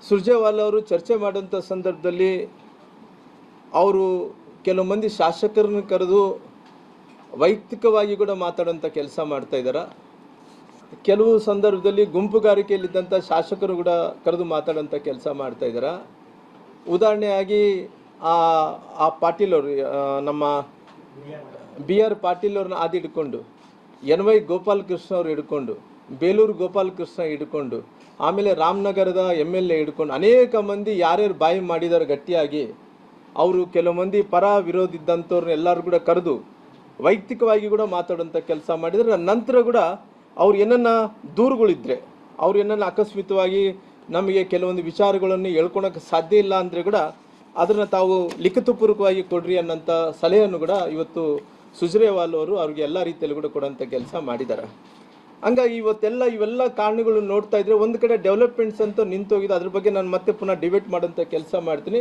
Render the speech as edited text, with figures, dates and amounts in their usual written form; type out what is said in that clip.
ಸುರ್ಜೇವಾಲಾ ಅವರು ಚರ್ಚೆ ಮಾಡೋಂಥ ಸಂದರ್ಭದಲ್ಲಿ ಅವರು ಕೆಲವು ಮಂದಿ ಶಾಸಕರನ್ನು ಕರೆದು ವೈಯಕ್ತಿಕವಾಗಿ ಕೂಡ ಮಾತಾಡೋಂಥ ಕೆಲಸ ಮಾಡ್ತಾ ಇದ್ದಾರೆ. ಕೆಲವು ಸಂದರ್ಭದಲ್ಲಿ ಗುಂಪುಗಾರಿಕೆಯಲ್ಲಿದ್ದಂಥ ಶಾಸಕರು ಕೂಡ ಕರೆದು ಮಾತಾಡೋಂಥ ಕೆಲಸ ಮಾಡ್ತಾ ಇದ್ದಾರೆ. ಉದಾಹರಣೆಯಾಗಿ ಆ ಪಾಟೀಲ್ ಅವರು, ನಮ್ಮ BR ಪಾಟೀಲ್ ಅವ್ರನ್ನ ಆದಿ ಹಿಡ್ಕೊಂಡು, NY ಗೋಪಾಲಕೃಷ್ಣ ಅವರು ಹಿಡ್ಕೊಂಡು, ಬೇಲೂರು ಗೋಪಾಲಕೃಷ್ಣ ಹಿಡ್ಕೊಂಡು, ಆಮೇಲೆ ರಾಮನಗರದ MLA ಹಿಡ್ಕೊಂಡು ಅನೇಕ ಮಂದಿ ಯಾರ್ಯಾರು ಬಾಯಿ ಮಾಡಿದ್ದಾರೆ ಗಟ್ಟಿಯಾಗಿ, ಅವರು ಕೆಲವು ಮಂದಿ ಪರ ವಿರೋಧ ಇದ್ದಂಥವ್ರನ್ನ ಎಲ್ಲರೂ ಕೂಡ ಕರೆದು ವೈಯಕ್ತಿಕವಾಗಿ ಕೂಡ ಮಾತಾಡೋಂಥ ಕೆಲಸ ಮಾಡಿದರೆ, ನಂತರ ಕೂಡ ಅವ್ರು ಏನನ್ನ ದೂರುಗಳಿದ್ರೆ, ಅವ್ರು ಏನನ್ನ ಅಕಸ್ಮಿತವಾಗಿ ನಮಗೆ ಕೆಲವೊಂದು ವಿಚಾರಗಳನ್ನು ಹೇಳ್ಕೊಳಕ್ಕೆ ಸಾಧ್ಯ ಇಲ್ಲ ಅಂದರೆ ಕೂಡ ಅದನ್ನು ತಾವು ಲಿಖಿತಪೂರ್ವಕವಾಗಿ ಕೊಡ್ರಿ ಅನ್ನೋಂಥ ಸಲಹೆಯನ್ನು ಕೂಡ ಇವತ್ತು ಸುರ್ಜೇವಾಲಾ ಅವರು ಅವ್ರಿಗೆ ಎಲ್ಲ ರೀತಿಯಲ್ಲೂ ಕೂಡ ಕೊಡೋಂಥ ಕೆಲಸ ಮಾಡಿದ್ದಾರೆ. ಹಂಗಾಗಿ ಇವೆಲ್ಲ ಕಾರಣಗಳು ನೋಡ್ತಾ ಇದ್ರೆ ಒಂದು ಕಡೆ ಡೆವಲಪ್ಮೆಂಟ್ಸ್ ಅಂತ ನಿಂತೋಗಿದೆ. ಅದ್ರ ಬಗ್ಗೆ ನಾನು ಮತ್ತೆ ಪುನಃ ಡಿಬೇಟ್ ಮಾಡೋಂಥ ಕೆಲಸ ಮಾಡ್ತೀನಿ.